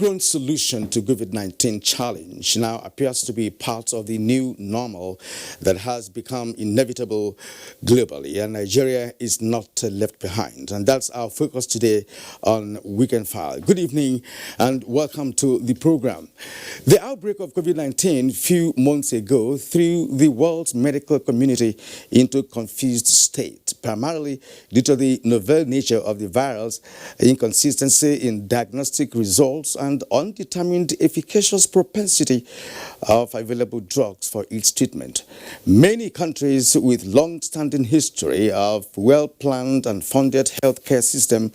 Homegrown solution to COVID-19 challenge now appears to be part of the new normal that has become inevitable globally, and Nigeria is not left behind. And that's our focus today on Weekend File. Good evening and welcome to the program. The outbreak of COVID-19 a few months ago threw the world's medical community into a confused state, primarily due to the novel nature of the virus, inconsistency in diagnostic results, and undetermined efficacious propensity of available drugs for its treatment. Many countries with long-standing history of well-planned and funded healthcare system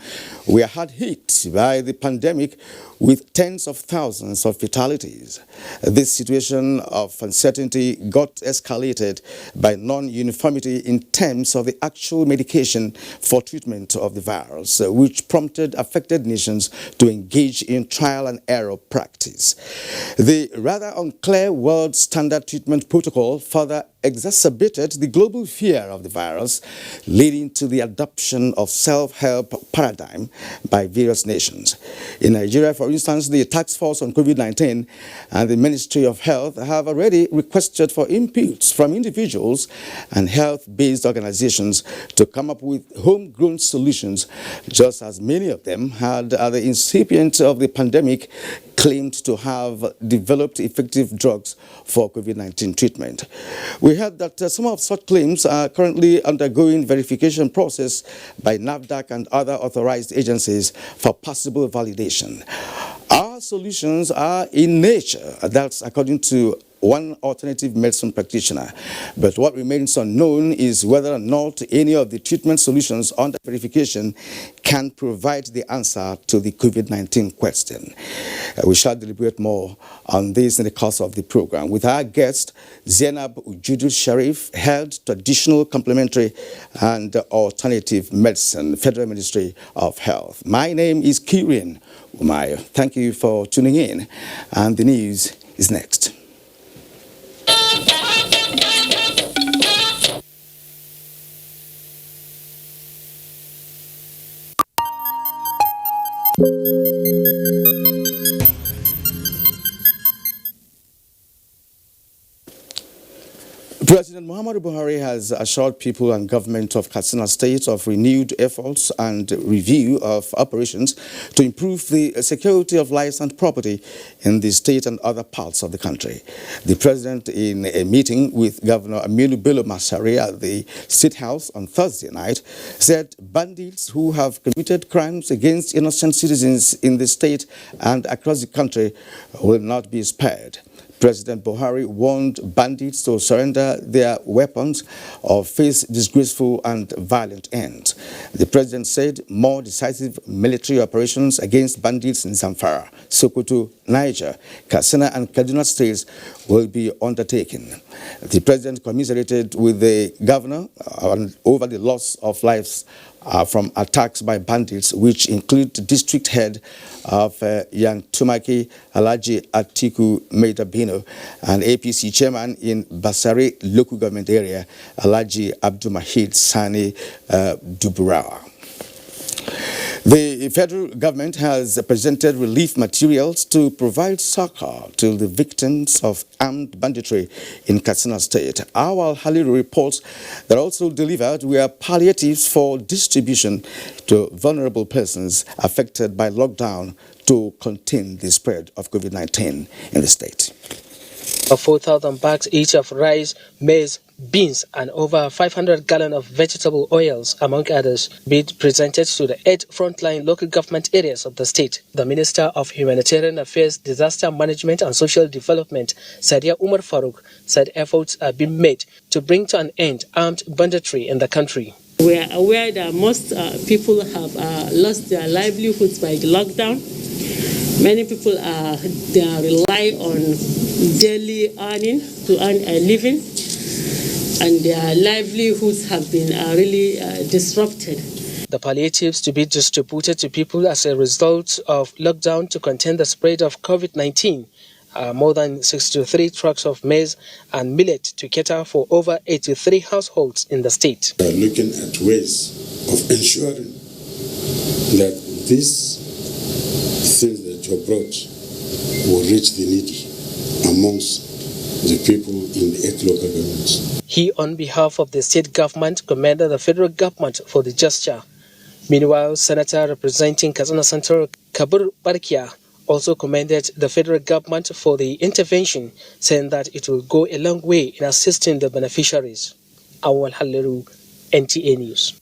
were hard hit by the pandemic with tens of thousands of fatalities. This situation of uncertainty got escalated by non-uniformity in terms of the actual medication for treatment of the virus, which prompted affected nations to engage in trial and error practice. The rather unclear world standard treatment protocol further exacerbated the global fear of the virus, leading to the adoption of self-help paradigm by various nations. In Nigeria, for instance, the Task Force on COVID-19 and the Ministry of Health have already requested for inputs from individuals and health-based organizations to come up with homegrown solutions, just as many of them had at the incipient of the pandemic claimed to have developed effective drugs for COVID-19 treatment. We heard that some of such claims are currently undergoing verification process by NAFDAC and other authorized agencies for possible validation. Our solutions are in nature, that's according to one alternative medicine practitioner. But what remains unknown is whether or not any of the treatment solutions under verification can provide the answer to the COVID-19 question. We shall deliberate more on this in the course of the program with our guest, Zainab Ujudu Sharif, Head Traditional Complementary and Alternative Medicine, Federal Ministry of Health. My name is Kirin Umayo. Thank you for tuning in, and the news is next. President Muhammadu Buhari has assured people and government of Katsina State of renewed efforts and review of operations to improve the security of lives and property in the state and other parts of the country. The president, in a meeting with Governor Aminu Bello Masari at the State House on Thursday night, said bandits who have committed crimes against innocent citizens in the state and across the country will not be spared. President Buhari warned bandits to surrender their weapons or face disgraceful and violent ends. The president said more decisive military operations against bandits in Zamfara, Sokoto, Niger, Katsina and Kaduna states will be undertaken. The president commiserated with the governor over the loss of lives from attacks by bandits, which include the district head of Yantumaki, Alhaji Atiku Maidabino, and APC chairman in Basari local government area, Alhaji Abdulmahid Sani Duburawa. The federal government has presented relief materials to provide succor to the victims of armed banditry in Katsina State. Our Haliru reports that also delivered were palliatives for distribution to vulnerable persons affected by lockdown to contain the spread of COVID-19 in the state. 4,000 bags each of rice, maize, beans, and over 500 gallons of vegetable oils, among others, be presented to the 8 frontline local government areas of the state. The Minister of Humanitarian Affairs, Disaster Management and Social Development, Sadia Umar Farouk, said efforts are being made to bring to an end armed banditry in the country. We are aware that most people have lost their livelihoods by the lockdown. Many people rely on daily earning to earn a living, and their livelihoods have been really disrupted. The palliatives to be distributed to people as a result of lockdown to contain the spread of COVID-19 are more than 63 trucks of maize and millet to cater for over 83 households in the state. We are looking at ways of ensuring that these things that you brought will reach the needy amongst the people in the 8 local governments. He, on behalf of the state government, commended the federal government for the gesture. Meanwhile, Senator representing Katsina Central Kabir Barkia also commended the federal government for the intervention, saying that it will go a long way in assisting the beneficiaries. Awal Haliru, NTA News.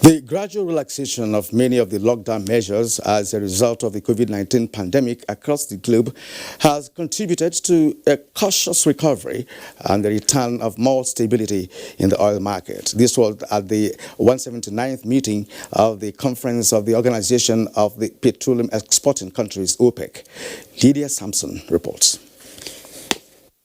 The gradual relaxation of many of the lockdown measures as a result of the COVID-19 pandemic across the globe has contributed to a cautious recovery and the return of more stability in the oil market. This was at the 179th meeting of the Conference of the Organization of the Petroleum Exporting Countries, OPEC. Lydia Sampson reports.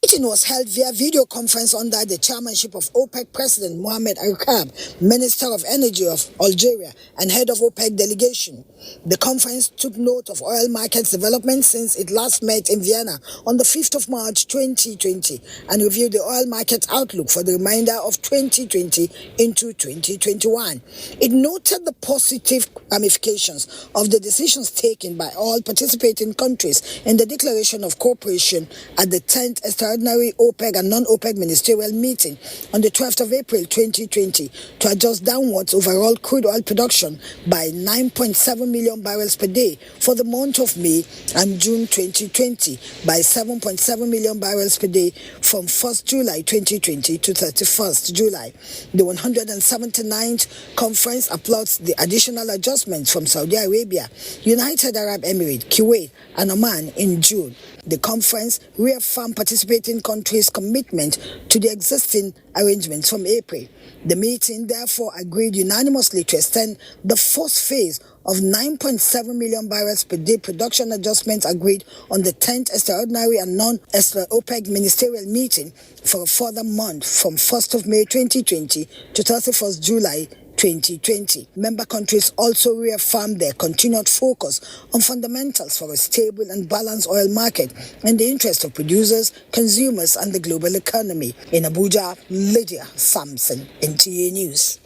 The meeting was held via video conference under the chairmanship of OPEC President Mohamed Arkab, Minister of Energy of Algeria and head of OPEC delegation. The conference took note of oil markets development since it last met in Vienna on the 5th of March 2020 and reviewed the oil market outlook for the remainder of 2020 into 2021. It noted the positive ramifications of the decisions taken by all participating countries in the declaration of cooperation at the 10th extraordinary OPEC and non-OPEC ministerial meeting on the 12th of April 2020 to adjust downwards overall crude oil production by 9.7 million barrels per day for the month of May and June 2020 by 7.7 million barrels per day from 1st July 2020 to 31st July. The 179th conference applauds the additional adjustments from Saudi Arabia, United Arab Emirates, Kuwait and Oman in June. The conference reaffirmed participating countries' commitment to the existing arrangements from April. The meeting therefore agreed unanimously to extend the first phase of 9.7 million barrels per day production adjustments agreed on the 10th extraordinary and non-OPEC ministerial meeting for a further month from 1st of May 2020 to 31st July 2020. Member countries also reaffirmed their continued focus on fundamentals for a stable and balanced oil market in the interest of producers, consumers and the global economy. In Abuja, Lydia Sampson, NTA News.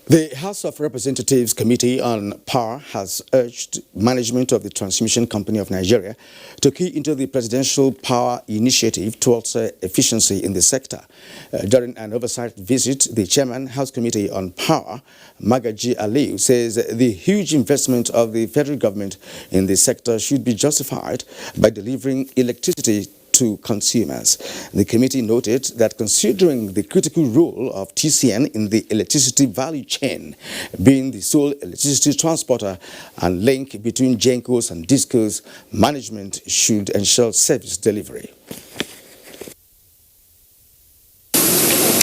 The House of Representatives Committee on Power has urged management of the Transmission Company of Nigeria to key into the Presidential Power Initiative towards efficiency in the sector. During an oversight visit, the Chairman, House Committee on Power, Magaji Aliu, says the huge investment of the federal government in the sector should be justified by delivering electricity to consumers. The committee noted that considering the critical role of TCN in the electricity value chain, being the sole electricity transporter and link between GENCOs and DISCOs, management should ensure service delivery.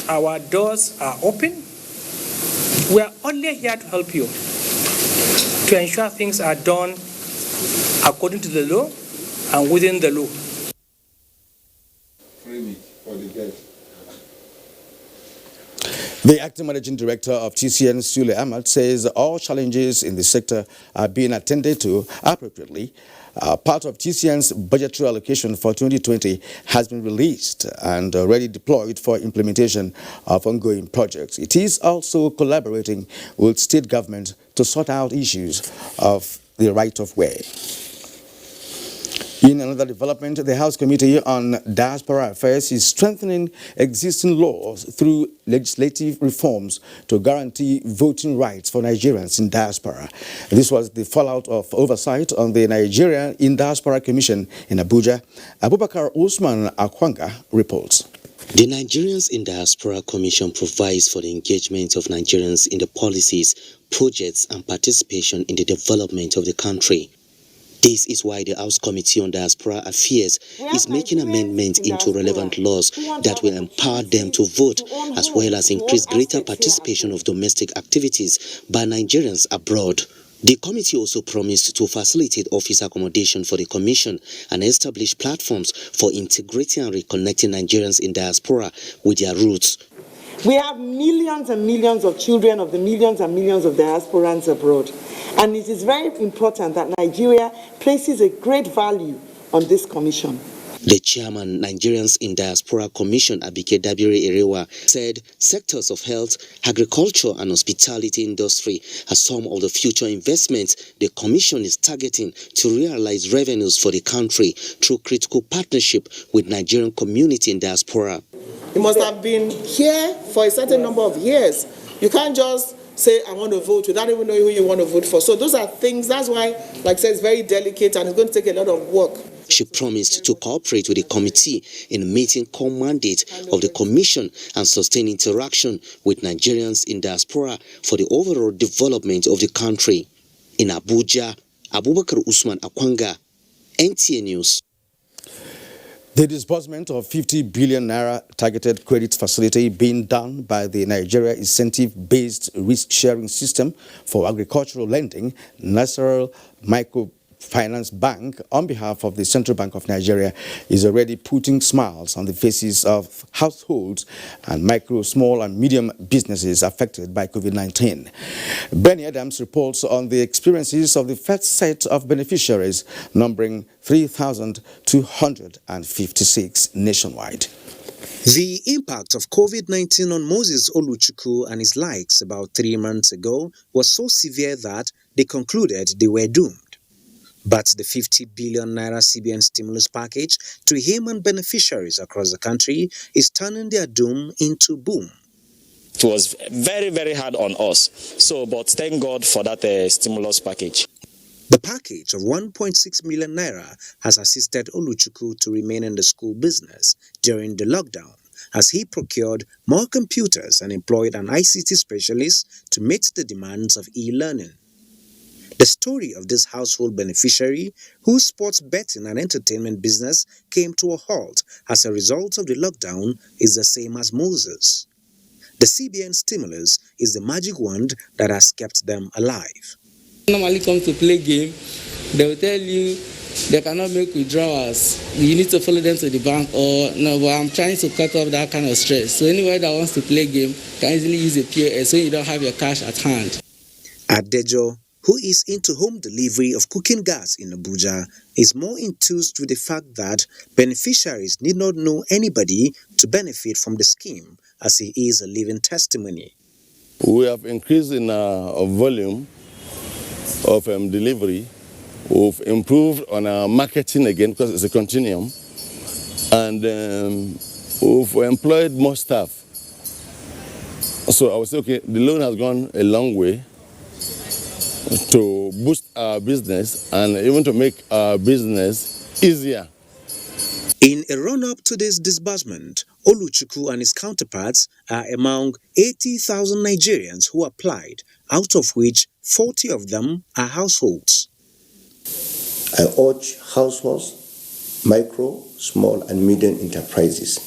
Our doors are open. We are only here to help you, to ensure things are done according to the law and within the law. The acting managing director of TCN, Sule Ahmad, says all challenges in the sector are being attended to appropriately. Part of TCN's budgetary allocation for 2020 has been released and already deployed for implementation of ongoing projects. It is also collaborating with state government to sort out issues of the right-of-way. In another development, the House Committee on Diaspora Affairs is strengthening existing laws through legislative reforms to guarantee voting rights for Nigerians in diaspora. This was the fallout of oversight on the Nigeria in Diaspora Commission in Abuja. Abubakar Usman Akwanga reports. The Nigerians in Diaspora Commission provides for the engagement of Nigerians in the policies, projects and participation in the development of the country. This is why the House Committee on Diaspora Affairs is making amendments into relevant laws that will empower them to vote, as well as increase greater participation of domestic activities by Nigerians abroad. The committee also promised to facilitate office accommodation for the commission and establish platforms for integrating and reconnecting Nigerians in diaspora with their roots. We have millions and millions of children of the millions and millions of diasporans abroad. And it is very important that Nigeria places a great value on this commission. The chairman, Nigerians in Diaspora Commission, Abike Dabiri Erewa, said sectors of health, agriculture and hospitality industry are some of the future investments the commission is targeting to realize revenues for the country through critical partnership with Nigerian community in diaspora. You must have been here for a certain number of years. You can't just say, I want to vote without even knowing who you want to vote for. So those are things, that's why, like I said, it's very delicate and it's going to take a lot of work. She promised to cooperate with the committee in meeting core mandate of the commission and sustain interaction with Nigerians in diaspora for the overall development of the country. In Abuja, Abubakar Usman Akwanga, NTA News. The disbursement of 50 billion naira targeted credit facility being done by the Nigeria Incentive-Based Risk-Sharing System for Agricultural Lending, National Microfinance Bank, on behalf of the Central Bank of Nigeria, is already putting smiles on the faces of households and micro, small and medium businesses affected by COVID-19. Benny Adams reports on the experiences of the first set of beneficiaries, numbering 3,256 nationwide. The impact of COVID-19 on Moses Oluchukwu and his likes about 3 months ago was so severe that they concluded they were doomed. But the 50 billion naira CBN stimulus package to him and beneficiaries across the country is turning their doom into boom. It was very, very hard on us. But thank God for that stimulus package. The package of 1.6 million naira has assisted Oluchukwu to remain in the school business during the lockdown, as he procured more computers and employed an ICT specialist to meet the demands of e-learning. The story of this household beneficiary, whose sports betting and entertainment business came to a halt as a result of the lockdown, is the same as Moses. The CBN stimulus is the magic wand that has kept them alive. Normally come to play game, they will tell you they cannot make withdrawals. You need to follow them to the bank, or no, but I'm trying to cut off that kind of stress. So anyone that wants to play game can easily use a POS so you don't have your cash at hand. Adejo, who is into home delivery of cooking gas in Abuja, is more enthused with the fact that beneficiaries need not know anybody to benefit from the scheme, as he is a living testimony. We have increased in our volume of delivery. We've improved on our marketing again because it's a continuum, and we've employed more staff. So I would say, okay, the loan has gone a long way to boost our business and even to make our business easier. In a run-up to this disbursement, Oluchukwu and his counterparts are among 80,000 Nigerians who applied, out of which 40 of them are households. I urge households, micro, small and medium enterprises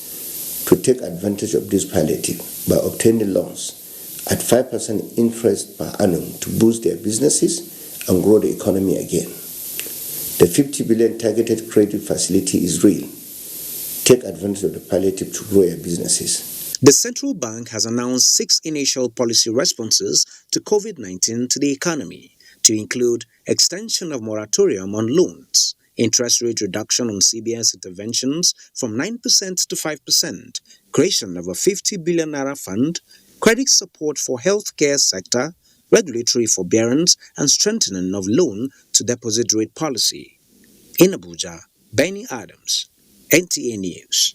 to take advantage of this palliative by obtaining loans at 5% interest per annum to boost their businesses and grow the economy again. The 50 billion targeted credit facility is real. Take advantage of the palliative to grow your businesses. The central bank has announced 6 initial policy responses to COVID-19 to the economy, to include extension of moratorium on loans, interest rate reduction on CBN's interventions from 9% to 5%, creation of a 50 billion naira fund, credit support for healthcare sector, regulatory forbearance, and strengthening of loan to deposit rate policy. In Abuja, Benny Adams, NTA News.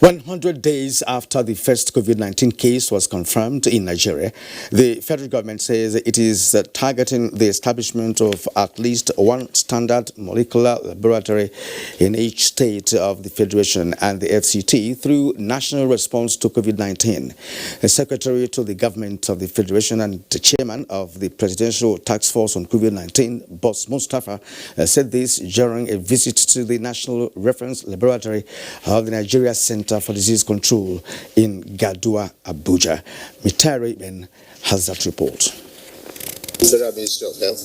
100 days after the first COVID-19 case was confirmed in Nigeria, the federal government says it is targeting the establishment of at least one standard molecular laboratory in each state of the Federation and the FCT through national response to COVID-19. The Secretary to the Government of the Federation and the Chairman of the Presidential Task Force on COVID-19, Boss Mustafa, said this during a visit to the National Reference Laboratory of the Nigeria Center for Disease Control in Gadua, Abuja. Mitari Ben has that report. The Federal Ministry of Health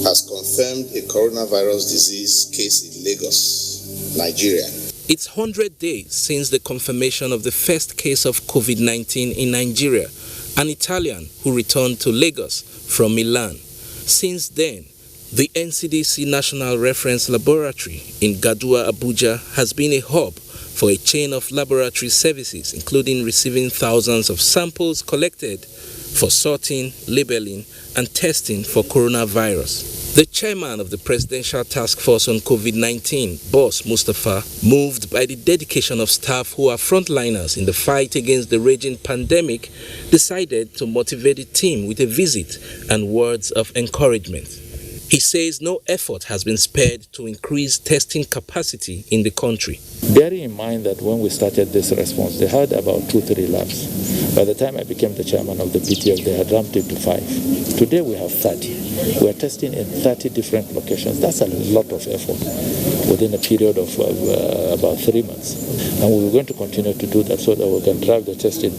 has confirmed a coronavirus disease case in Lagos, Nigeria. It's 100 days since the confirmation of the first case of COVID-19 in Nigeria, an Italian who returned to Lagos from Milan. Since then, The NCDC National Reference Laboratory in Gadua, Abuja has been a hub for a chain of laboratory services, including receiving thousands of samples collected for sorting, labeling, and testing for coronavirus. The chairman of the Presidential Task Force on COVID-19, Boss Mustafa, moved by the dedication of staff who are frontliners in the fight against the raging pandemic, decided to motivate the team with a visit and words of encouragement. He says no effort has been spared to increase testing capacity in the country. Bearing in mind that when we started this response, they had about 2-3 labs. By the time I became the chairman of the PTF, they had ramped it to 5. Today we have 30. We are testing in 30 different locations. That's a lot of effort within a period of about 3 months. And we're going to continue to do that so that we can drive the testing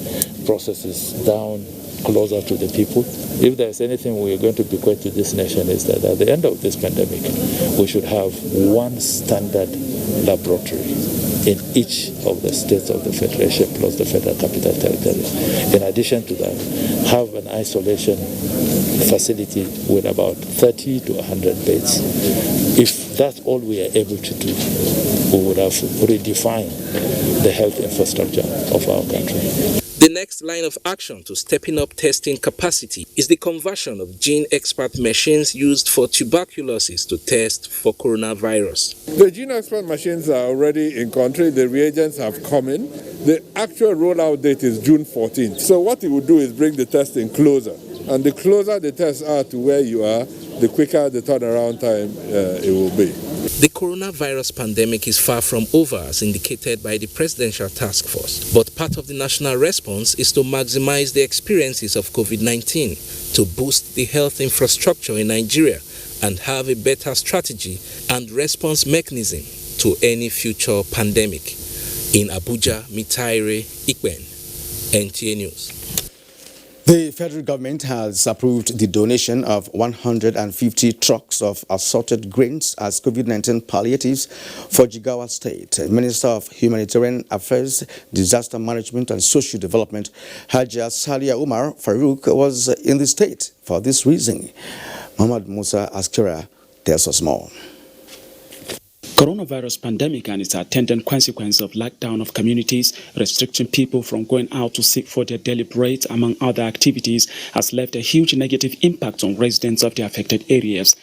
processes down closer to the people. If there's anything we're going to bequeath to this nation is that at the end of this pandemic, we should have one standard laboratory in each of the states of the Federation plus the Federal Capital Territory. In addition to that, have an isolation facility with about 30 to 100 beds. If that's all we are able to do, we would have redefined the health infrastructure of our country. The next line of action to stepping up testing capacity is the conversion of gene expert machines used for tuberculosis to test for coronavirus. The gene expert machines are already in country. The reagents have come in. The actual rollout date is June 14th. So what it will do is bring the testing closer. And the closer the tests are to where you are, the quicker the turnaround time it will be. The coronavirus pandemic is far from over, as indicated by the Presidential Task Force. But part of the national response is to maximize the experiences of COVID-19 to boost the health infrastructure in Nigeria and have a better strategy and response mechanism to any future pandemic. In Abuja, Mitaire Ikben, NTA News. The federal government has approved the donation of 150 trucks of assorted grains as COVID-19 palliatives for Jigawa State. Minister of Humanitarian Affairs, Disaster Management and Social Development, Hajia Salia Umar Farouk, was in the state for this reason. Muhammad Musa Askira tells us more. Coronavirus pandemic and its attendant consequence of lockdown of communities, restricting people from going out to seek for their daily bread, among other activities, has left a huge negative impact on residents of the affected areas.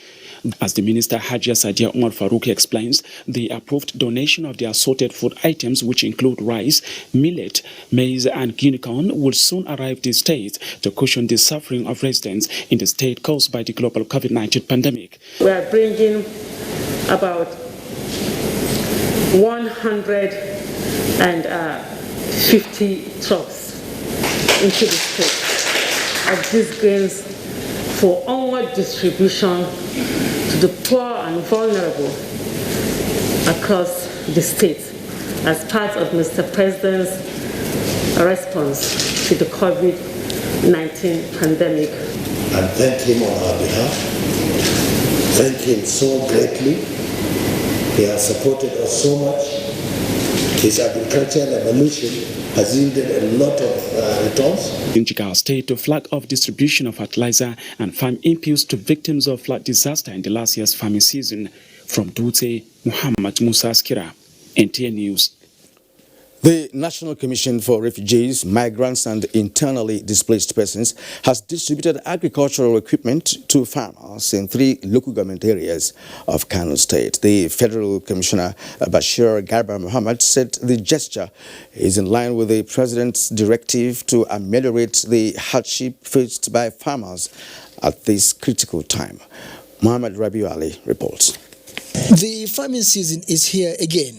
As the Minister Hajia Sadia Umar Farouk explains, the approved donation of the assorted food items, which include rice, millet, maize and guinea corn, will soon arrive the state to cushion the suffering of residents in the state caused by the global COVID-19 pandemic. We are bringing about 150 trucks into the state of these grains for onward distribution to the poor and vulnerable across the state as part of Mr. President's response to the COVID-19 pandemic. And thank him on our behalf. Thank him so greatly. He has supported us so much. His agricultural evolution has yielded a lot of returns. In Jigawa State, to flag off distribution of fertilizer and farm inputs to victims of flood disaster in the last year's farming season. From Dutse, Muhammad Musa Askira, NTA News. The National Commission for Refugees, Migrants and Internally Displaced Persons has distributed agricultural equipment to farmers in 3 local government areas of Kano State. The Federal Commissioner, Bashir Garba Muhammad, said the gesture is in line with the President's directive to ameliorate the hardship faced by farmers at this critical time. Muhammad Rabiu Ali reports. The farming season is here again,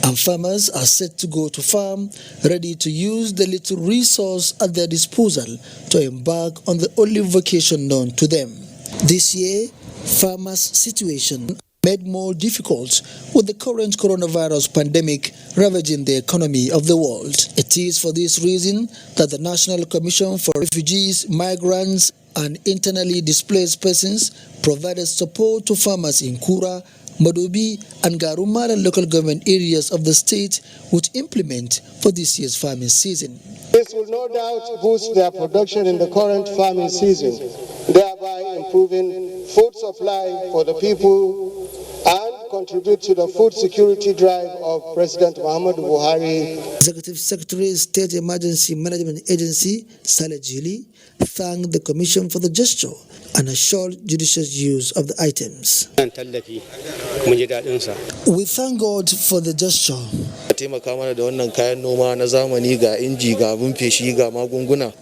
and farmers are set to go to farm, ready to use the little resource at their disposal to embark on the only vocation known to them. This year, farmers' situation made more difficult with the current coronavirus pandemic ravaging the economy of the world. It is for this reason that the National Commission for Refugees, Migrants and Internally Displaced Persons provided support to farmers in Kura, Madobi and Garumara local government areas of the state, which implement for this year's farming season. This will no doubt boost their production in the current farming season, thereby improving food supply for the people, and contribute to the food security drive of President Muhammadu Buhari. Executive Secretary, State Emergency Management Agency, Saleh Jili, thanked the Commission for the gesture and assured judicious use of the items. We thank God for the gesture.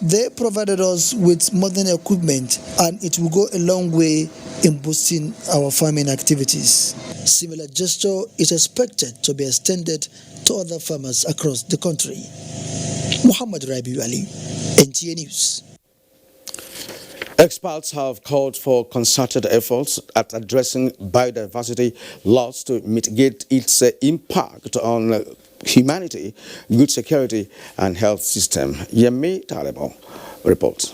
They provided us with modern equipment, and it will go a long way in boosting our farming activities. Similar gesture is expected to be extended to other farmers across the country. Muhammad Rabiu Ali, NTA News. Experts have called for concerted efforts at addressing biodiversity loss to mitigate its impact on humanity, good security, and health system. Yemi Talebo reports.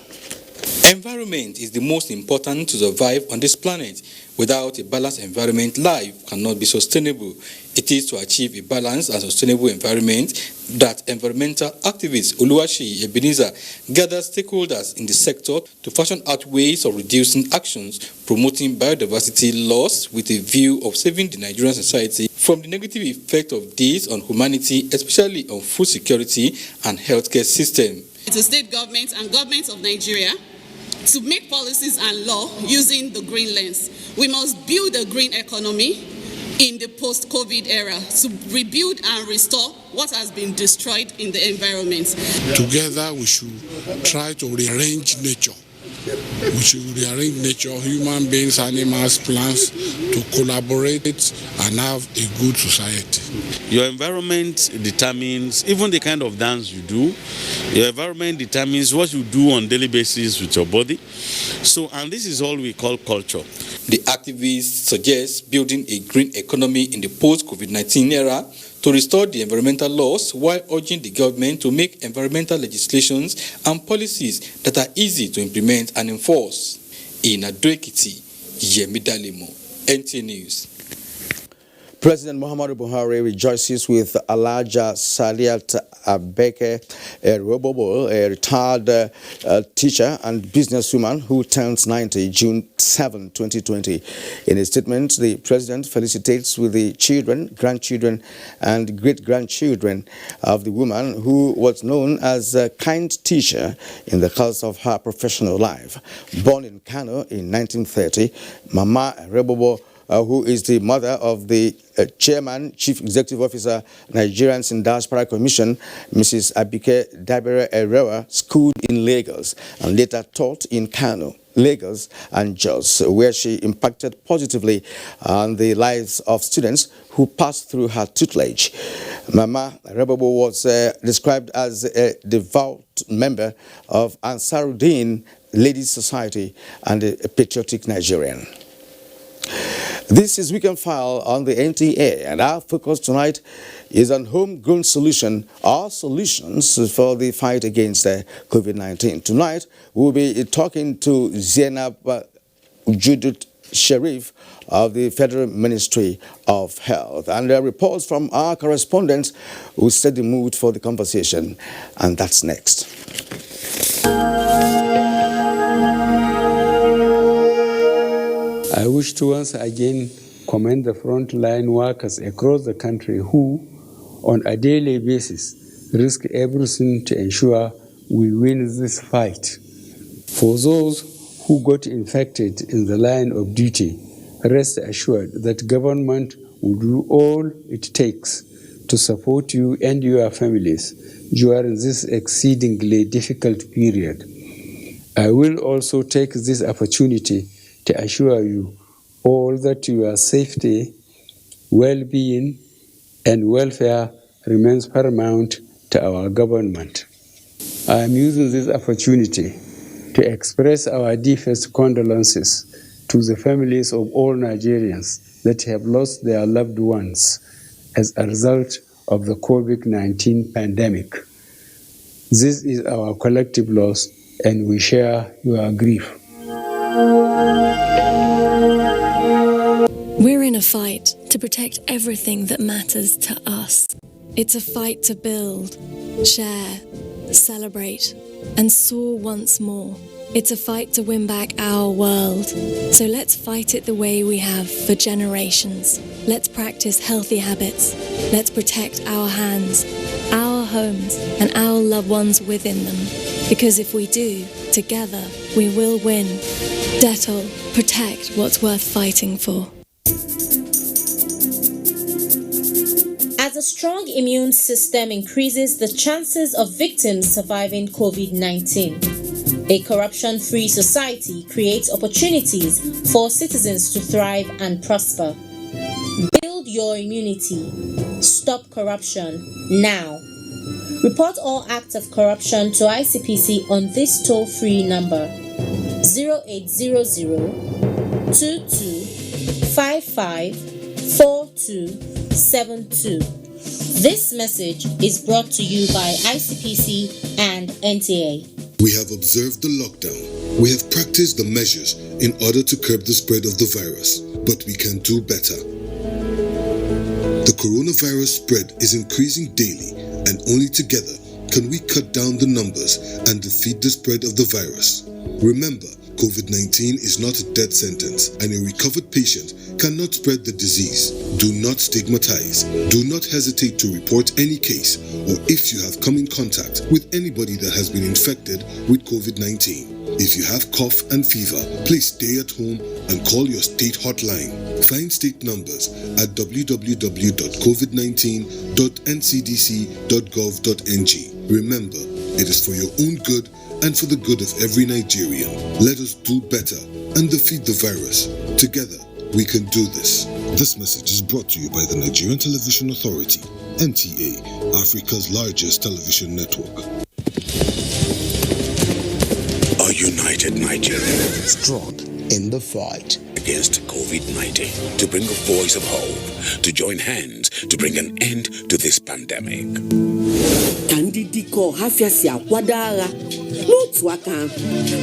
Environment is the most important to survive on this planet. Without a balanced environment, life cannot be sustainable. It is to achieve a balanced and sustainable environment that environmental activist Oluwaseyi Ebenezer gathered stakeholders in the sector to fashion out ways of reducing actions, promoting biodiversity loss with a view of saving the Nigerian society from the negative effect of this on humanity, especially on food security and healthcare system. To state governments and governments of Nigeria to make policies and law using the green lens. We must build a green economy in the post-COVID era to rebuild and restore what has been destroyed in the environment. Together we should try to rearrange nature. We should rearrange nature, human beings, animals, plants, to collaborate and have a good society. Your environment determines even the kind of dance you do. Your environment determines what you do on a daily basis with your body. So, and this is all we call culture. The activists suggest building a green economy in the post-COVID-19 era to restore the environmental laws while urging the government to make environmental legislations and policies that are easy to implement and enforce. In Ado-Ekiti, Yemi Dalemo, NTA News. President Muhammadu Buhari rejoices with Alhaja Saliat Abeke Robobo, a retired teacher and businesswoman who turns 90 June 7, 2020. In a statement, the president felicitates with the children, grandchildren, and great-grandchildren of the woman who was known as a kind teacher in the course of her professional life. Born in Kano in 1930, Mama Robobo, who is the mother of the Chairman, Chief Executive Officer, Nigerians in Diaspora Commission, Mrs. Abike Dabere Erewa, schooled in Lagos and later taught in Kano, Lagos, and Jos, where she impacted positively on the lives of students who passed through her tutelage. Mama Rebobo was described as a devout member of Ansaruddin Ladies Society and a patriotic Nigerian. This is Weekend File on the NTA, and our focus tonight is on homegrown solution or solutions for the fight against COVID-19. Tonight, we'll be talking to Zainab Judith Sharif of the Federal Ministry of Health. And reports from our correspondents will set the mood for the conversation, and that's next. I wish to once again commend the frontline workers across the country who, on a daily basis, risk everything to ensure we win this fight. For those who got infected in the line of duty, rest assured that government will do all it takes to support you and your families during this exceedingly difficult period. I will also take this opportunity to assure you all that your safety, well-being, and welfare remains paramount to our government. I am using this opportunity to express our deepest condolences to the families of all Nigerians that have lost their loved ones as a result of the COVID-19 pandemic. This is our collective loss, and we share your grief. We're in a fight to protect everything that matters to us. It's a fight to build, share, celebrate, and soar once more. It's a fight to win back our world. So let's fight it the way we have for generations. Let's practice healthy habits. Let's protect our hands, our homes, and our loved ones within them. Because if we do, together, we will win. Dettol, protect what's worth fighting for. As a strong immune system increases the chances of victims surviving COVID-19. A corruption-free society creates opportunities for citizens to thrive and prosper. Build your immunity. Stop corruption now. Report all acts of corruption to ICPC on this toll-free number 0800 22 55 4272. This message is brought to you by ICPC and NTA. We have observed the lockdown. We have practiced the measures in order to curb the spread of the virus, but we can do better. The coronavirus spread is increasing daily, and only together can we cut down the numbers and defeat the spread of the virus. Remember, COVID-19 is not a death sentence, and a recovered patient cannot spread the disease. Do not stigmatize. Do not hesitate to report any case, or if you have come in contact with anybody that has been infected with COVID-19. If you have cough and fever, please stay at home and call your state hotline. Find state numbers at www.covid19.ncdc.gov.ng. Remember, it is for your own good and for the good of every Nigerian. Let us do better and defeat the virus. Together, we can do this. This message is brought to you by the Nigerian Television Authority, NTA, Africa's largest television network. A united Nigeria, strong in the fight against COVID-19, to bring a voice of hope, to join hands to bring an end to this pandemic. Kandi ko hafia si akwada agha n'otu aka ahụ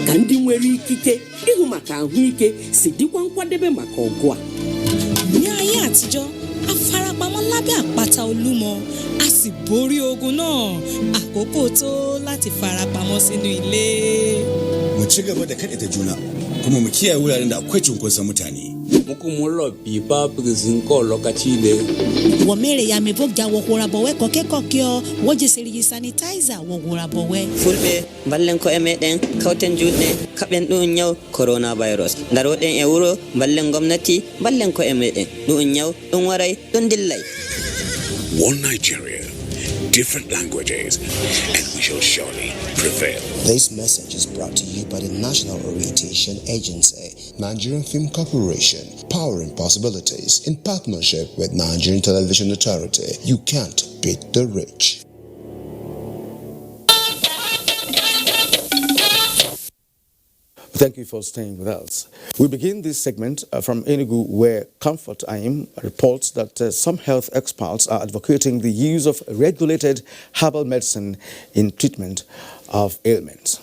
ka ndị nwere ikike ịhụ maka ahụike si dịkwa nkwadebe maka ọgụ a. Ní ayé àtijọ́, a farapamọ́ lábẹ́ àpáta Olúmọ, a sì borí ogun náà. Àkókò tó láti farapamọ́ sínú ilé. Mu ci gaba da kaɗaita juna, kuma mu kiyaye wuraren da akwai cunkoson mutane. Mukumulo bipa prizinko lokachile. Womere ya mevokja wokora bowe kokekokyo, woje serigi sanitizer wokora bowe. Fulbe ballen ko emeden kauten judne kaben dun nyaw coronavirus. Daroden e wuro ballen gomnati ballen ko emeden dun nyaw dun waray dun dillay. One Nigeria, different languages, and we shall surely prevail. This message is brought to you by the National Orientation Agency, Nigerian Film Corporation, powering possibilities in partnership with Nigerian Television Authority. You can't beat the rich. Thank you for staying with us. We begin this segment from Enugu, where Comfort IM reports that some health experts are advocating the use of regulated herbal medicine in treatment of ailments.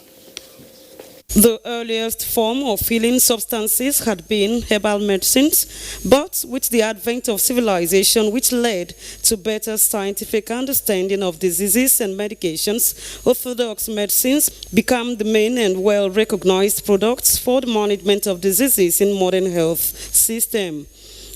The earliest form of healing substances had been herbal medicines, but with the advent of civilization, which led to better scientific understanding of diseases and medications, orthodox medicines become the main and well-recognized products for the management of diseases in modern health system.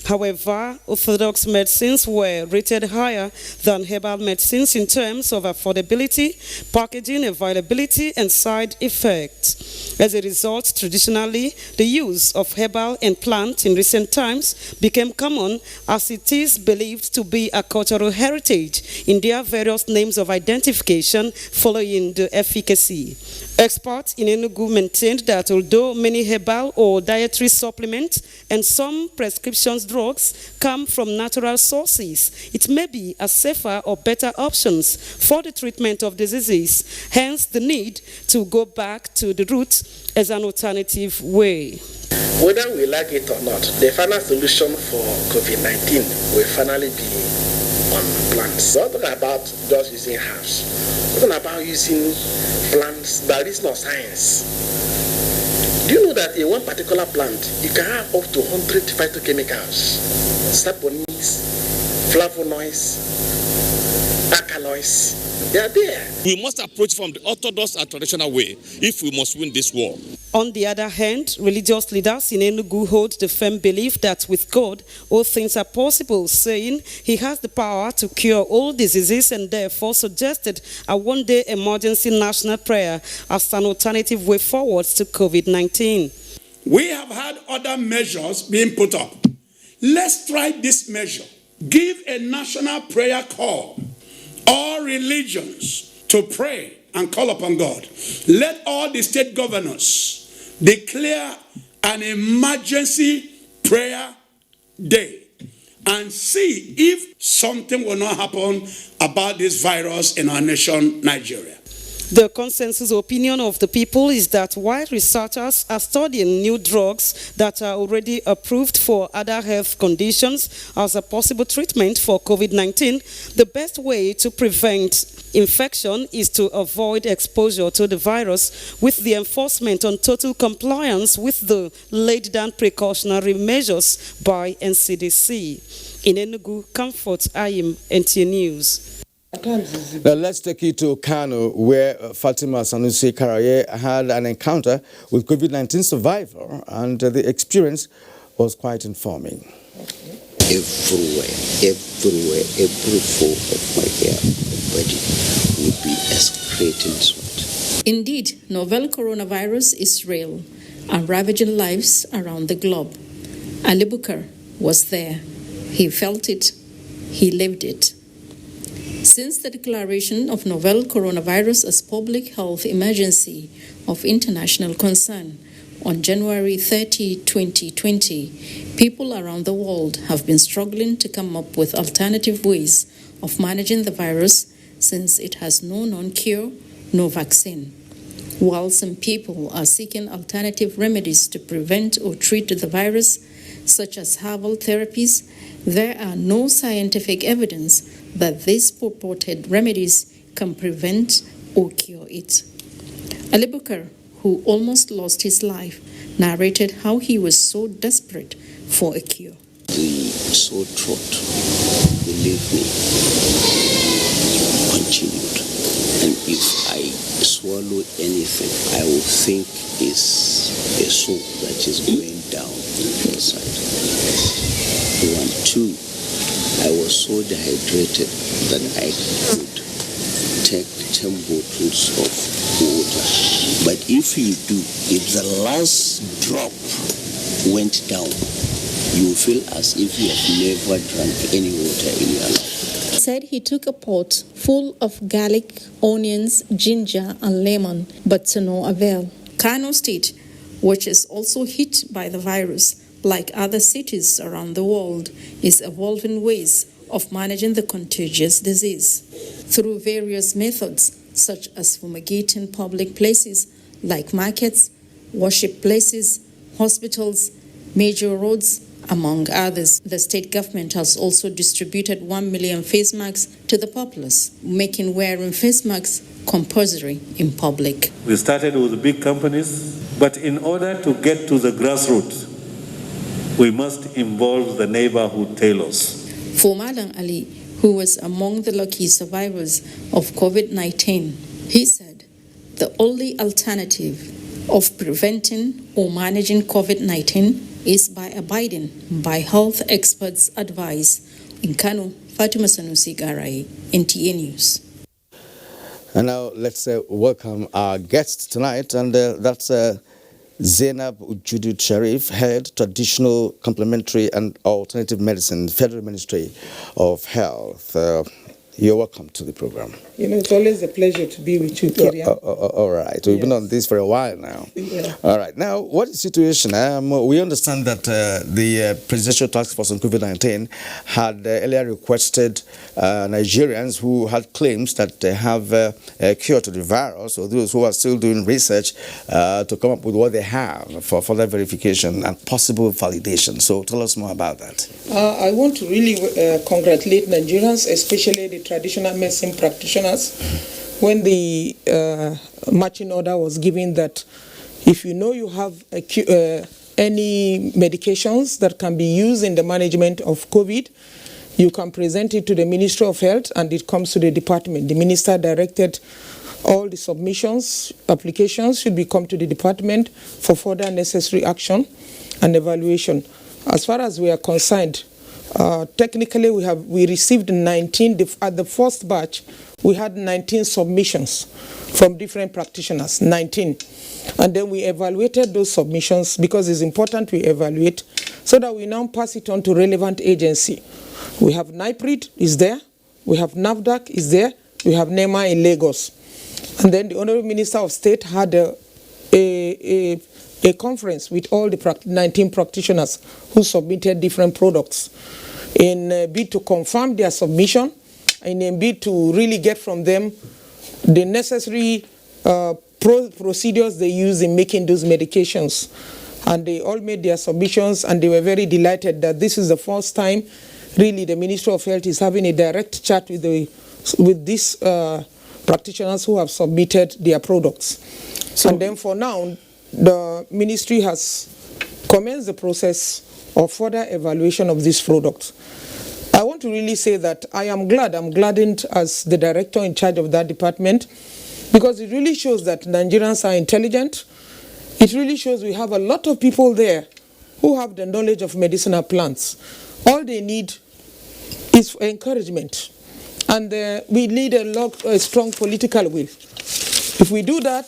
However, orthodox medicines were rated higher than herbal medicines in terms of affordability, packaging, availability, and side effects. As a result, traditionally, the use of herbal and plant in recent times became common, as it is believed to be a cultural heritage in their various names of identification following the efficacy. Experts in Enugu maintained that although many herbal or dietary supplements and some prescription drugs come from natural sources, it may be a safer or better options for the treatment of diseases, hence the need to go back to the roots as an alternative way. Whether we like it or not, the final solution for COVID-19 will finally be on plants. Not about just using herbs. Not about using plants. There is no science. Do you know that in one particular plant, you can have up to 100 phytochemicals, saponins, flavonoids, alkaloids, noise. They are there. We must approach from the orthodox and traditional way if we must win this war. On the other hand, religious leaders in Enugu hold the firm belief that with God, all things are possible, saying he has the power to cure all diseases and therefore suggested a one-day emergency national prayer as an alternative way forward to COVID-19. We have had other measures being put up. Let's try this measure. Give a national prayer call. All religions to pray and call upon God. Let all the state governors declare an emergency prayer day and see if something will not happen about this virus in our nation, Nigeria. The consensus opinion of the people is that while researchers are studying new drugs that are already approved for other health conditions as a possible treatment for COVID-19, the best way to prevent infection is to avoid exposure to the virus with the enforcement on total compliance with the laid down precautionary measures by NCDC. In Enugu, Comfort Ayim, NTA News. Now let's take you to Kano, where Fatima Sanusi Karaye had an encounter with COVID-19 survivor, and the experience was quite informing. Everywhere, every fold of my hair, body would be excreting sweat. Indeed, novel coronavirus is real and ravaging lives around the globe. Ali Bukar was there. He felt it. He lived it. Since the declaration of novel coronavirus as public health emergency of international concern on January 30, 2020, people around the world have been struggling to come up with alternative ways of managing the virus since it has no known cure, no vaccine. While some people are seeking alternative remedies to prevent or treat the virus, such as herbal therapies, there are no scientific evidence that these purported remedies can prevent or cure it. Ali Bukar, who almost lost his life, narrated how he was so desperate for a cure. The sore throat, believe me, continued. And if I swallow anything, I will think it's a soup that is going down inside. 1, 2, I was so dehydrated that I could take 10 bottles of water. But if you do, if the last drop went down, you feel as if you have never drank any water in your life. He said he took a pot full of garlic, onions, ginger, and lemon, but to no avail. Kano State, which is also hit by the virus, like other cities around the world, is evolving ways of managing the contagious disease through various methods, such as fumigating public places like markets, worship places, hospitals, major roads, among others. The state government has also distributed 1 million face masks to the populace, making wearing face masks compulsory in public. We started with the big companies, but in order to get to the grassroots, we must involve the neighborhood tailors. For Madam Ali, who was among the lucky survivors of COVID-19, he said the only alternative of preventing or managing COVID-19 is by abiding by health experts' advice. In Kano, Fatima Sanusi Garai, NTA News. And now let's welcome our guest tonight, and that's Zainab Ujudu Sharif, Head Traditional Complementary and Alternative Medicine, Federal Ministry of Health. You're welcome to the program. You know, it's always a pleasure to be with you, Kirian. All right. We've been on this for a while now. Yeah. All right. Now, what is the situation? We understand that the Presidential Task Force on COVID-19 had earlier requested Nigerians who had claims that they have a cure to the virus, or those who are still doing research, to come up with what they have for further verification and possible validation. So tell us more about that. I want to really congratulate Nigerians, especially the traditional medicine practitioners, when the marching order was given that if you know you have any medications that can be used in the management of COVID, you can present it to the Ministry of Health and it comes to the department. The minister directed all the submissions, applications should be come to the department for further necessary action and evaluation. As far as we are concerned, technically we received 19, at the first batch we had 19 submissions from different practitioners, 19. And then we evaluated those submissions because it's important we evaluate so that we now pass it on to relevant agency. We have NIPRID is there, we have NAFDAC is there, we have NEMA in Lagos. And then the Honorable Minister of State had a conference with all the 19 practitioners who submitted different products in a bid to confirm their submission, in a bid to really get from them the necessary procedures they use in making those medications. And they all made their submissions and they were very delighted that this is the first time really the Ministry of Health is having a direct chat with these practitioners who have submitted their products. And then for now, the ministry has commenced the process of further evaluation of this product. I want to really say that I'm gladdened as the director in charge of that department, because it really shows that Nigerians are intelligent. It really shows we have a lot of people there who have the knowledge of medicinal plants. All they need is encouragement. And we need a strong political will. If we do that,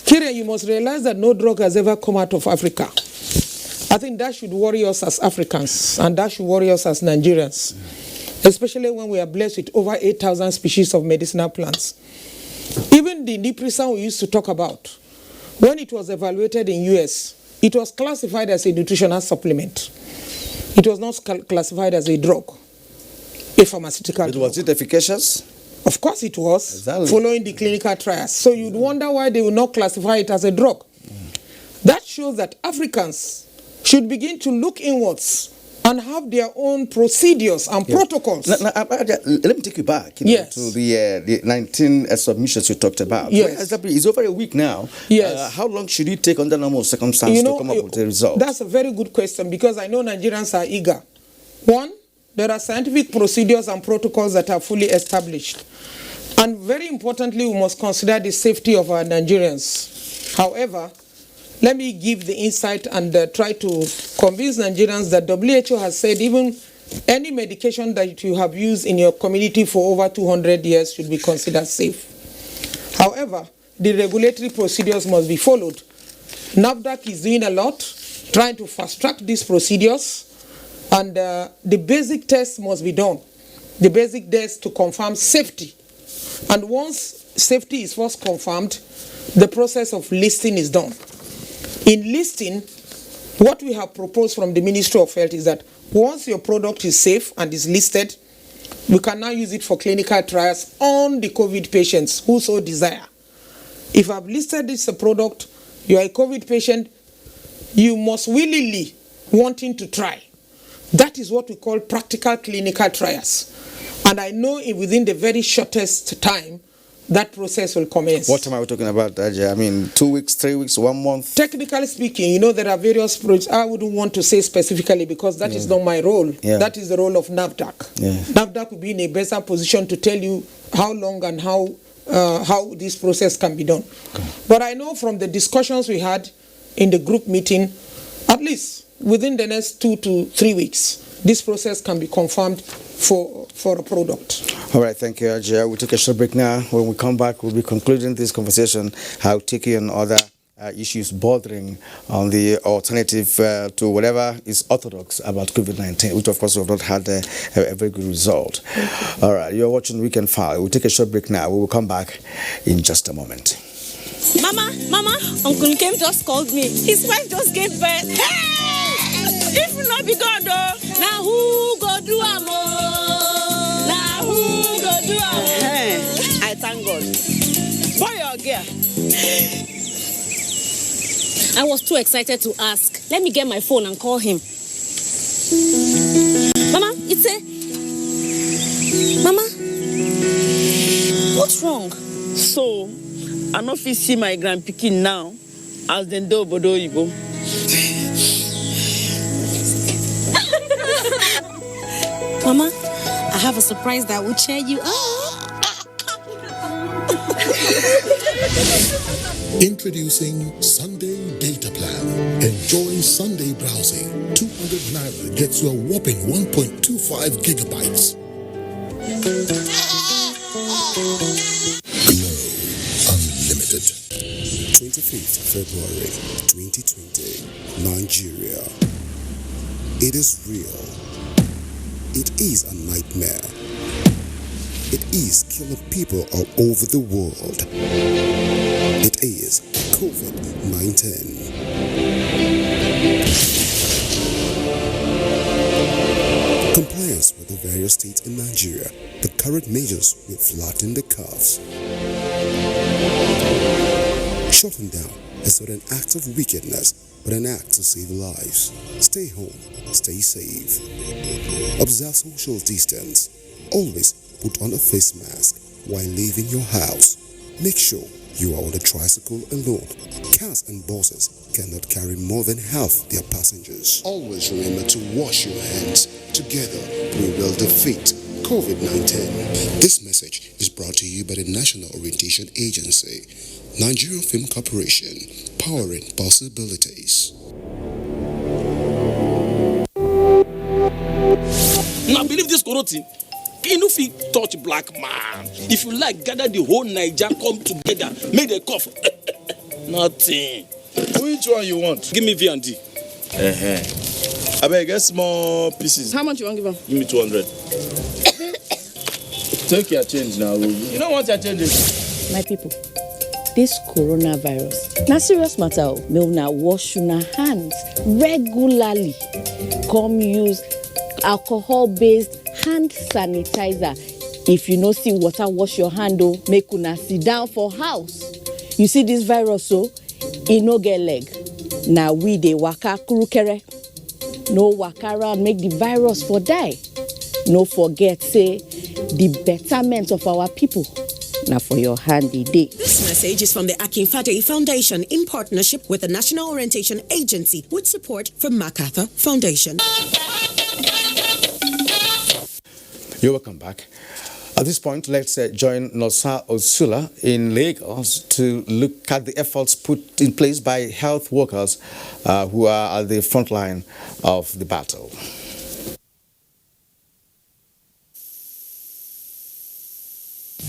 Kira, you must realize that no drug has ever come out of Africa. I think that should worry us as Africans, and that should worry us as Nigerians, especially when we are blessed with over 8,000 species of medicinal plants. Even the Niprisan we used to talk about, when it was evaluated in US, it was classified as a nutritional supplement. It was not classified as a drug, a pharmaceutical drug. Was it efficacious? Of course it was, following the clinical trials. So you'd wonder why they would not classify it as a drug. That shows that Africans should begin to look inwards and have their own procedures and protocols. Now, let me take you back to the 19 submissions you talked about. Yes. It's over a week now. Yes. How long should it take under normal circumstances to come up with a result? That's a very good question, because I know Nigerians are eager. One, there are scientific procedures and protocols that are fully established. And very importantly, we must consider the safety of our Nigerians. However, let me give the insight and try to convince Nigerians that WHO has said even any medication that you have used in your community for over 200 years should be considered safe. However, the regulatory procedures must be followed. NAFDAC is doing a lot, trying to fast-track these procedures, and the basic tests must be done. The basic tests to confirm safety. And once safety is first confirmed, the process of listing is done. In listing, what we have proposed from the Ministry of Health is that once your product is safe and is listed, we can now use it for clinical trials on the COVID patients who so desire. If I've listed this product, you are a COVID patient, you must willingly wanting to try. That is what we call practical clinical trials. And I know within the very shortest time, that process will commence. What time are we talking about, Ajay? I mean, 2 weeks, 3 weeks, 1 month? Technically speaking, there are various projects. I wouldn't want to say specifically because that is not my role. Yeah. That is the role of NAFDAC. Yeah. NAFDAC will be in a better position to tell you how long and how this process can be done. Okay. But I know from the discussions we had in the group meeting, at least within the next 2 to 3 weeks, this process can be confirmed for a product. All right, thank you, Ajay. We'll take a short break now. When we come back, we'll be concluding this conversation, how taking on other issues bordering on the alternative to whatever is orthodox about COVID-19, which of course we have not had a very good result. All right, you're watching Weekend File. We'll take a short break now. We will come back in just a moment. Mama, Uncle Kim just called me. His wife just gave birth. Hey! If you not be God, though, now who go do am? Now who go do am? Hey, I thank God. Boy or girl? I was too excited to ask. Let me get my phone and call him. Mama, it's a... Mama, what's wrong? So, I no fit see my grandpikin now as dem do obodo oyibo. Mama, I have a surprise that will cheer you up. Introducing Sunday Data Plan. Enjoy Sunday browsing. 200 Naira gets you a whopping 1.25 gigabytes. Glow Unlimited. 25th February 2020. Nigeria. It is real. It is a nightmare. It is killing people all over the world. It is COVID-19. Compliance with the various states in Nigeria, the current measures will flatten the curves. Shutting down is not an act of wickedness, but an act to save lives. Stay home, stay safe. Observe social distance. Always put on a face mask while leaving your house. Make sure you are on a tricycle alone. Cars and buses cannot carry more than half their passengers. Always remember to wash your hands. Together, we will defeat COVID-19. This message is brought to you by the National Orientation Agency, Nigerian Film Corporation, powering possibilities. Now believe this Koroti. You fit touch black man. If you like, gather the whole Niger, come together, make the cough. Nothing. Which one you want? Give me V&D. I beg, get small pieces. How much you want to give him? Give me 200. Take your change now. You don't want your changes. My people, this coronavirus, na serious matter. May una wash una hands regularly. Come use alcohol-based hand sanitizer. If you no see water, wash your hand. Make una sit down for house. You see this virus, so e no get leg. Now we dey waka kurukere. No waka around, make the virus for die. No forget, say the betterment of our people. Now for your handy day. This message is from the Akinfade Foundation in partnership with the National Orientation Agency with support from MacArthur Foundation. You're welcome back. At this point, let's join Nosa Osula in Lagos to look at the efforts put in place by health workers who are at the front line of the battle.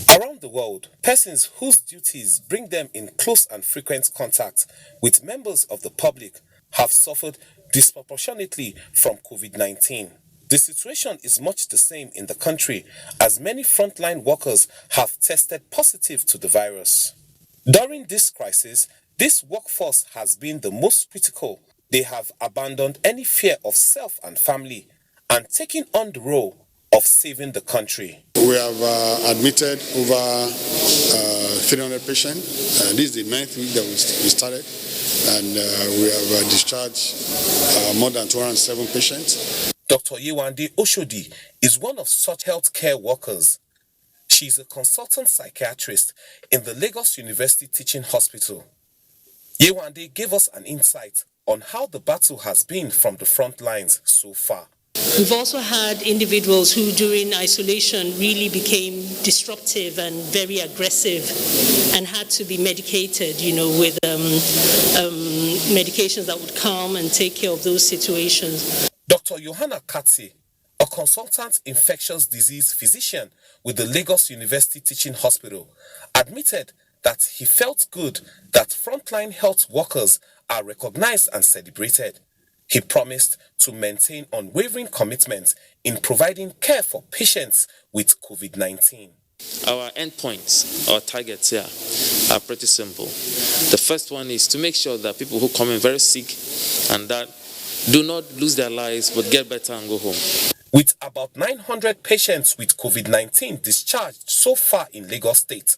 Around the world, persons whose duties bring them in close and frequent contact with members of the public have suffered disproportionately from COVID-19. The situation is much the same in the country, as many frontline workers have tested positive to the virus. During this crisis, this workforce has been the most critical. They have abandoned any fear of self and family and taken on the role of saving the country. We have admitted over 300 patients. This is the 9th week that we started, and we have discharged more than 207 patients. Dr. Yewande Oshodi is one of such healthcare workers. She is a consultant psychiatrist in the Lagos University Teaching Hospital. Yewande gave us an insight on how the battle has been from the front lines so far. We've also had individuals who during isolation really became disruptive and very aggressive and had to be medicated, with medications that would calm and take care of those situations. Dr. Johanna Katsi, a consultant infectious disease physician with the Lagos University Teaching Hospital, admitted that he felt good that frontline health workers are recognized and celebrated. He promised to maintain unwavering commitment in providing care for patients with COVID-19. Our endpoints, our targets here are pretty simple. The first one is to make sure that people who come in very sick and that do not lose their lives but get better and go home. With about 900 patients with COVID-19 discharged so far in Lagos State,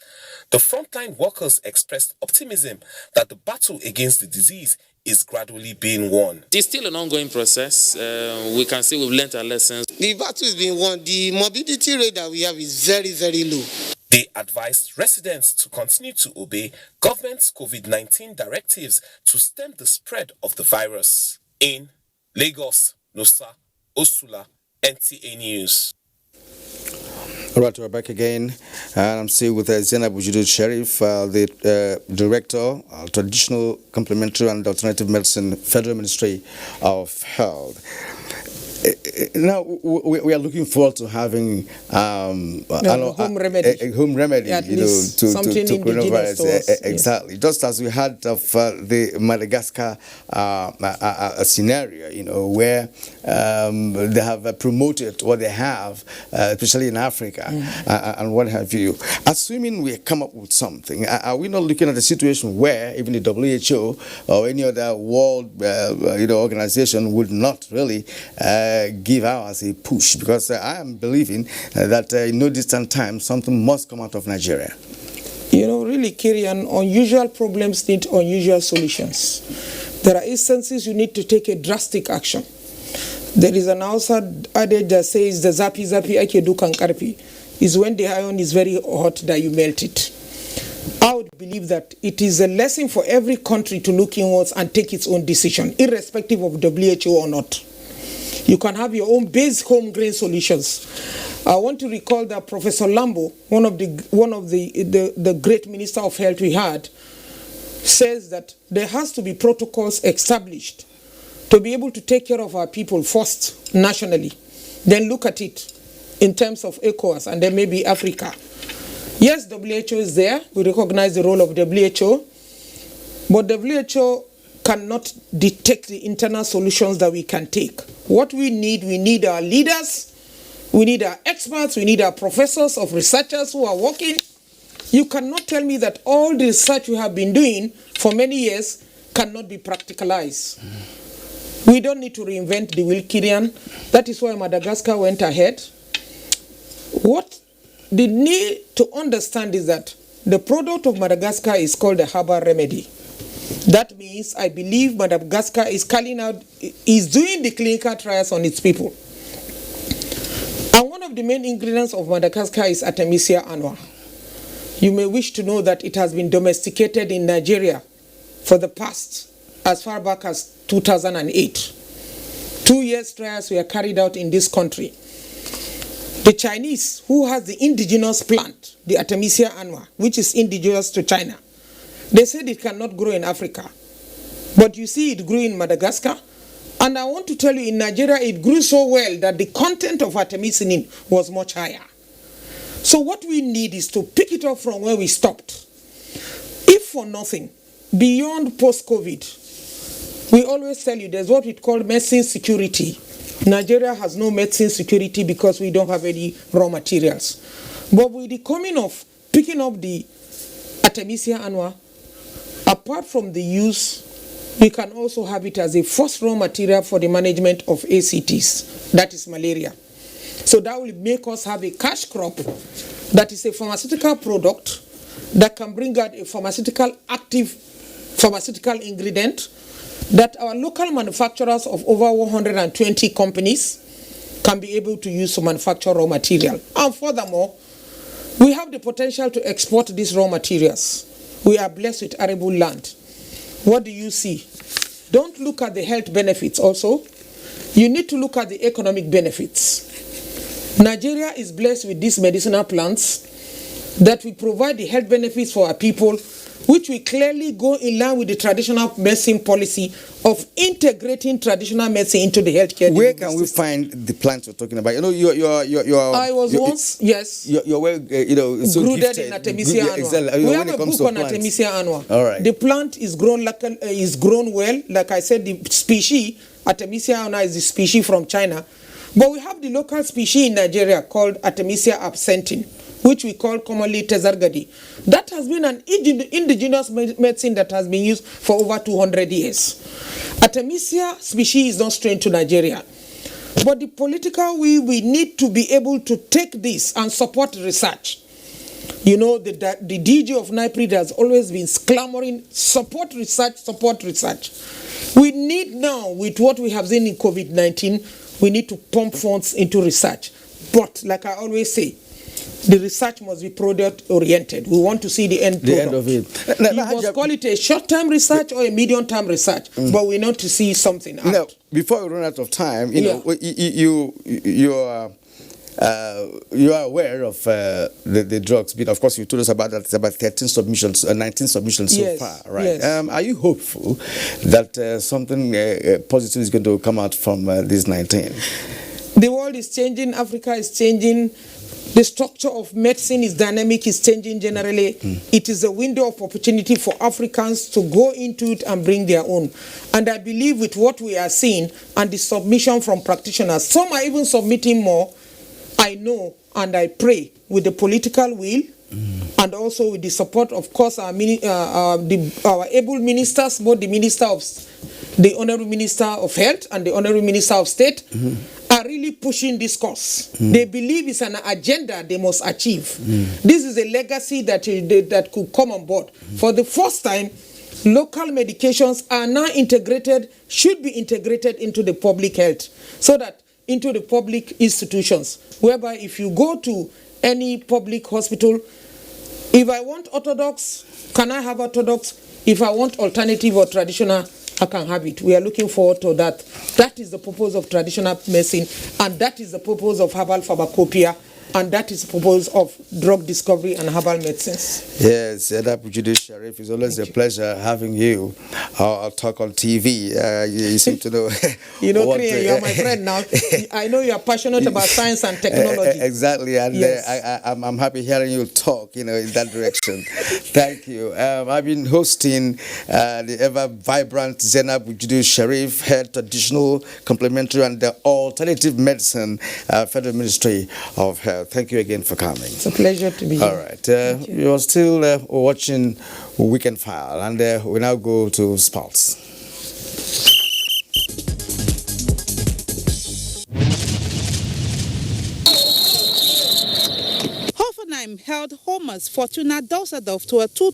the frontline workers expressed optimism that the battle against the disease is gradually being won. It's still an ongoing process. We can say we've learned our lessons. The battle is being won. The morbidity rate that we have is very, very low. They advised residents to continue to obey government's COVID-19 directives to stem the spread of the virus. In Lagos, Nosa Osula, NTA News. All right, we're back again, and I'm still with Zainab Bujudu Sheriff, the Director, Traditional, Complementary and Alternative Medicine, Federal Ministry of Health. Now we are looking forward to having home remedy. A home remedy, At least to coronavirus. Exactly, yes. Just as we had of the Madagascar scenario, where they have promoted what they have, especially in Africa, and what have you. Assuming we come up with something, are we not looking at a situation where even the WHO or any other world organization would not really give ours a push? Because I am believing that in no distant time something must come out of Nigeria. Really, Kirian, unusual problems need unusual solutions. There are instances you need to take a drastic action. There is an outside adage that says the zapi ake dukan karpi, is when the iron is very hot that you melt it. I would believe that it is a lesson for every country to look inwards and take its own decision, irrespective of WHO or not. You can have your own base home grain solutions. I want to recall that Professor Lambo, one of the great minister of health we had, says that there has to be protocols established to be able to take care of our people first nationally, then look at it in terms of ECOWAS and then maybe Africa. Yes, WHO is there. We recognize the role of WHO, but WHO cannot detect the internal solutions that we can take. What we need our leaders, we need our experts, we need our professors of researchers who are working. You cannot tell me that all the research we have been doing for many years cannot be practicalized. We don't need to reinvent the wheel, Kirian. That is why Madagascar went ahead. What they need to understand is that the product of Madagascar is called a herbal remedy. That means I believe Madagascar is doing the clinical trials on its people. And one of the main ingredients of Madagascar is Artemisia annua. You may wish to know that it has been domesticated in Nigeria for the past, as far back as 2008. 2 years trials were carried out in this country. The Chinese, who has the indigenous plant, the Artemisia annua, which is indigenous to China, they said it cannot grow in Africa. But you see it grew in Madagascar. And I want to tell you, in Nigeria, it grew so well that the content of artemisinin was much higher. So what we need is to pick it up from where we stopped. If for nothing, beyond post-COVID, we always tell you there's what we call medicine security. Nigeria has no medicine security because we don't have any raw materials. But with the coming of picking up the Artemisia annua, apart from the use, we can also have it as a first raw material for the management of ACTs, that is malaria. So that will make us have a cash crop that is a pharmaceutical product that can bring out a active pharmaceutical ingredient that our local manufacturers of over 120 companies can be able to use to manufacture raw material. And furthermore, we have the potential to export these raw materials. We are blessed with arable land. What do you see? Don't look at the health benefits also. You need to look at the economic benefits. Nigeria is blessed with these medicinal plants that will provide the health benefits for our people, which will clearly go in line with the traditional medicine policy of integrating traditional medicine into the healthcare. Where can we find the plants you're talking about? I was once, yes. You're well, so rooted gifted in Artemisia annua. Exactly. We have a book on Artemisia annua. All right. The plant is grown well. Like I said, the species Artemisia annua is the species from China, but we have the local species in Nigeria called Artemisia absenthin, which we call commonly Tezargadi. That has been an indigenous medicine that has been used for over 200 years. Artemisia species is not strange to Nigeria. But the political will, we need to be able to take this and support research. The DG of NIPRID has always been clamoring, support research, support research. We need now, with what we have seen in COVID-19, we need to pump funds into research. But like I always say, the research must be product-oriented. We want to see the end product. End of it. You must call it a short-term research or a medium-term research, but we need to see something out. Now, before we run out of time, you are aware of the drugs bit. Of course, you told us about that. It's about 19 submissions so Yes, far, right? yes. Are you hopeful that something positive is going to come out from these 19? The world is changing, Africa is changing, the structure of medicine is dynamic, is changing generally. It is a window of opportunity for Africans to go into it and bring their own. And I believe with what we are seeing and the submission from practitioners, some are even submitting more, I know and I pray with the political will and also with the support, of course, our able ministers, both the Honorable Minister of Health and the Honorable Minister of State, are really pushing this cause. They believe it's an agenda they must achieve. This is a legacy that could come on board. For the first time, local medications are now should be integrated into the public health, so that into the public institutions, whereby if you go to any public hospital, if I want orthodox, can I have orthodox? If I want alternative or traditional, I can have it. We are looking forward to that. That is the purpose of traditional medicine, and that is the purpose of herbal pharmacopoeia, and that is the purpose of drug discovery and herbal medicines. Yes, Bujude Sharif, it's always a pleasure having you. I'll talk on TV. You seem to know. You know, you are my friend now. I know you are passionate about science and technology. Exactly, and yes. I'm happy hearing you talk, in that direction. Thank you. I've been hosting the ever vibrant Zainab Bujude Sharif, head traditional, complementary, and the alternative medicine Federal Ministry of Health. Thank you again for coming. It's a pleasure to be here. All right. You are still watching Weekend File, and we now go to sports. Hoffenheim held Homer's Fortuna Düsseldorf to a 2